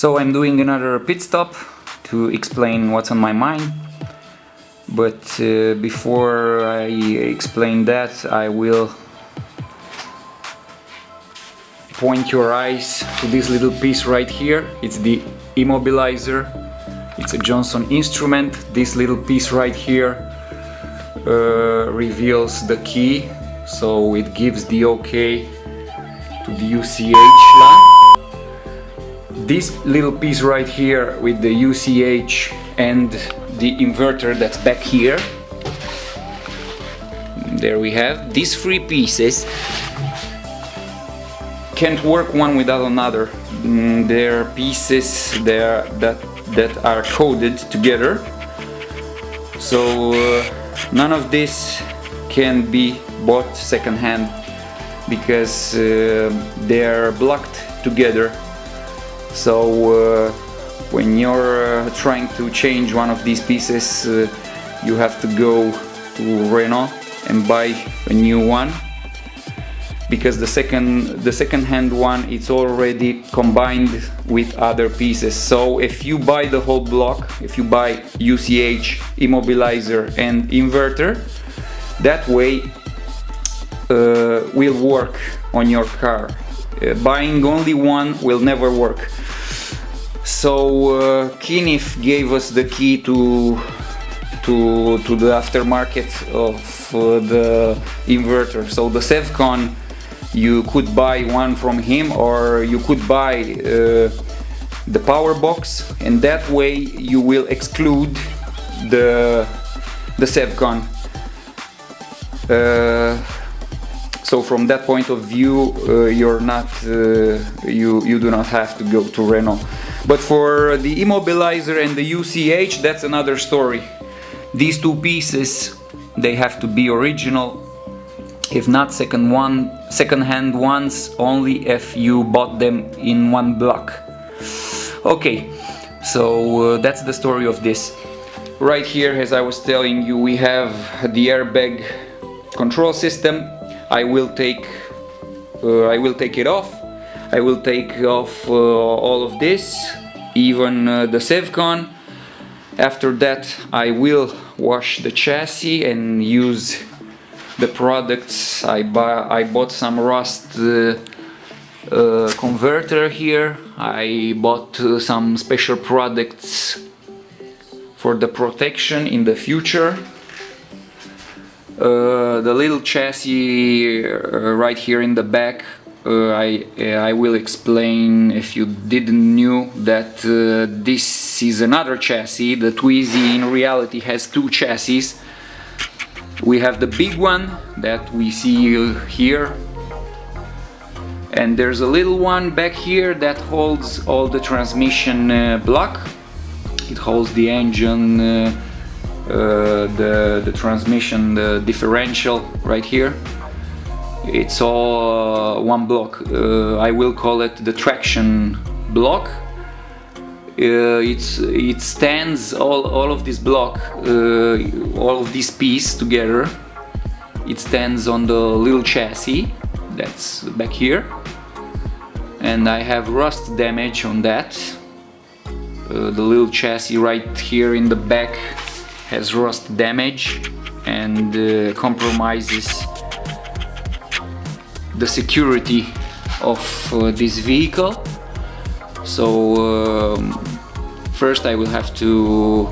So I'm doing another pit stop to explain what's on my mind. But before I explain that, I will point your eyes to this little piece right here. It's the immobilizer. It's a Johnson instrument. This little piece right here reveals the key, so it gives the OK to the UCH lamp. This little piece right here with the UCH and the inverter that's back here. There we have these three pieces. Can't work one without another. They're pieces that are coded together. So none of this can be bought second-hand because they're blocked together. So when you're trying to change one of these pieces, you have to go to Renault and buy a new one, because the second-hand one, it's already combined with other pieces. So if you buy the whole block, if you buy UCH, immobilizer and inverter, that way will work on your car. Buying only one will never work. So Kinef gave us the key to the aftermarket of the inverter. So the Sevcon, you could buy one from him, or you could buy the power box, and that way you will exclude the Sevcon. So from that point of view, you do not have to go to Renault. But for the immobilizer and the UCH, that's another story. These two pieces, they have to be original. If not, second-hand ones, only if you bought them in one block. Okay, so that's the story of this. Right here, as I was telling you, we have the airbag control system. I will take it off. I will take off all of this, even the Sevcon. After that, I will wash the chassis and use the products. I bought some rust converter here. I bought some special products for the protection in the future. The little chassis right here in the back, I will explain, if you didn't knew, that this is another chassis. The Twizy in reality has two chassis. We have the big one that we see here, and there's a little one back here that holds all the transmission block. It holds the engine, the transmission, the differential right here. It's all one block. I will call it the traction block. It stands, all of this block, all of this piece together. It stands on the little chassis that's back here, and I have rust damage on that. The little chassis right here in the back has rust damage and compromises the security of this vehicle. So first I will have to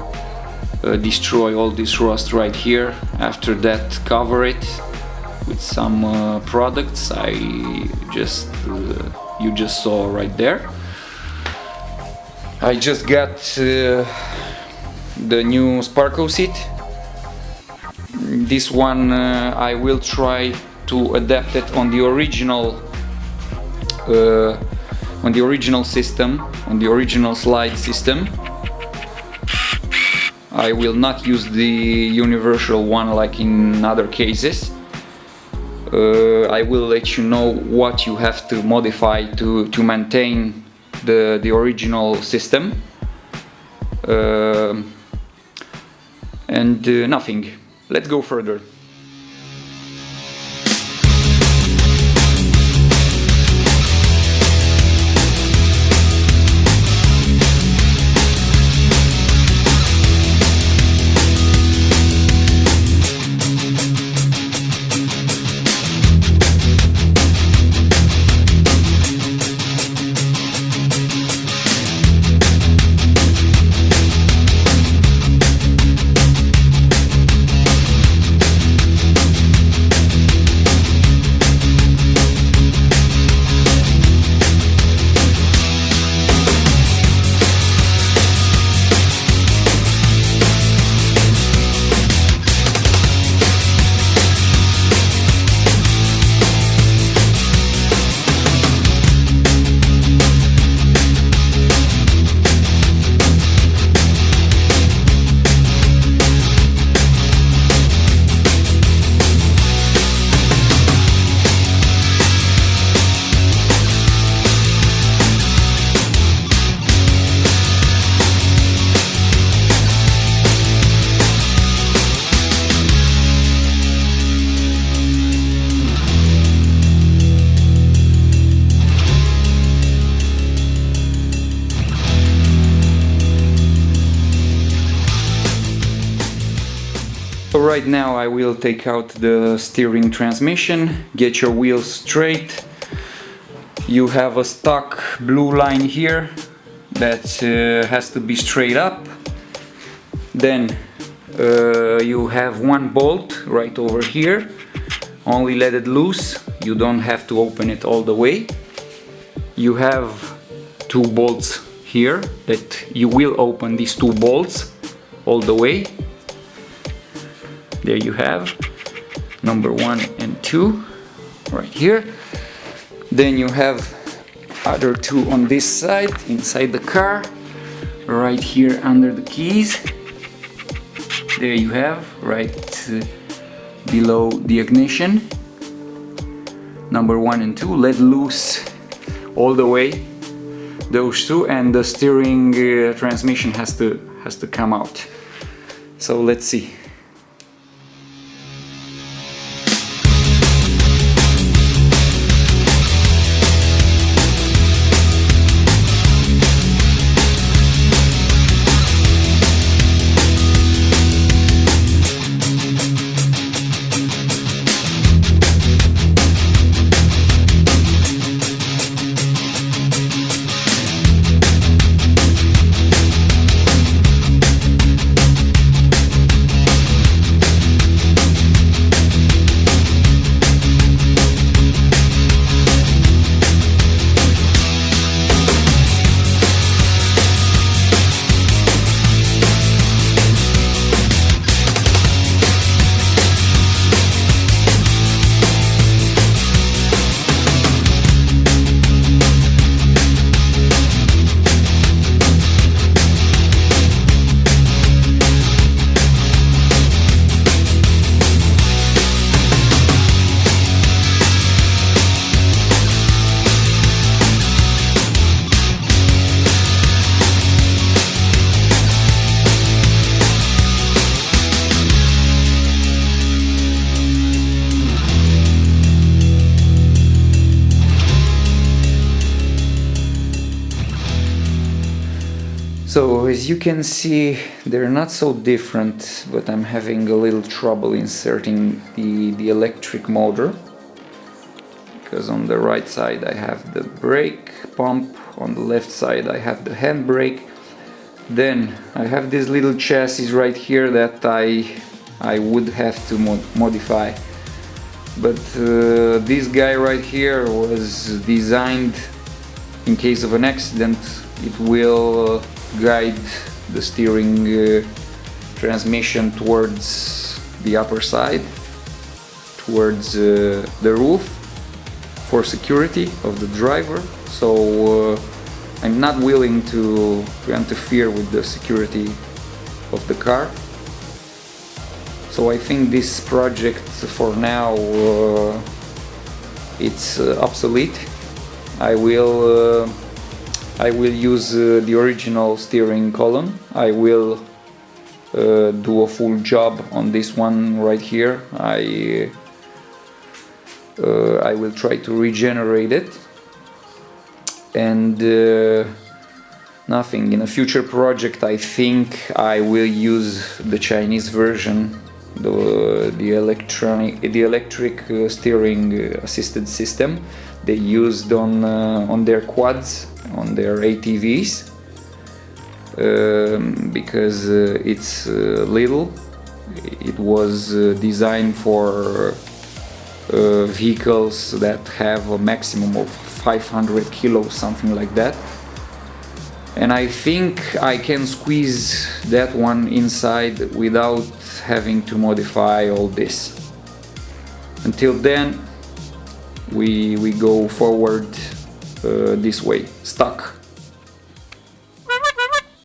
destroy all this rust right here. After that, cover it with some products you just saw right there. I just got the new Sparko seat. This one I will try to adapt it on the original system, on the original slide system. I will not use the universal one like in other cases. I will let you know what you have to modify to maintain the original system. And nothing. Let's go further. So right now I will take out the steering transmission, get your wheels straight. You have a stock blue line here that has to be straight up. Then you have one bolt right over here. Only let it loose, you don't have to open it all the way. You have two bolts here that you will open these two bolts all the way. There you have number 1 and 2 right here. Then you have other two on this side inside the car, right here under the keys. There you have, right below the ignition. Number 1 and 2. Let loose all the way those two, and the steering transmission has to come out. So let's see. So as you can see, they're not so different, but I'm having a little trouble inserting the electric motor, because on the right side I have the brake pump, on the left side I have the handbrake. Then I have this little chassis right here that I would have to modify, but this guy right here was designed in case of an accident. It will guide the steering transmission towards the upper side, towards the roof, for security of the driver. So I'm not willing to interfere with the security of the car. So I think this project for now it's obsolete. I will use the original steering column. I will do a full job on this one right here. I will try to regenerate it, and nothing. In a future project I think I will use the Chinese version, the electric steering assisted system they used on their quads, on their ATVs, because it's little. It was designed for vehicles that have a maximum of 500 kilos, something like that. And I think I can squeeze that one inside without having to modify all this. Until then, we go forward this way, stock.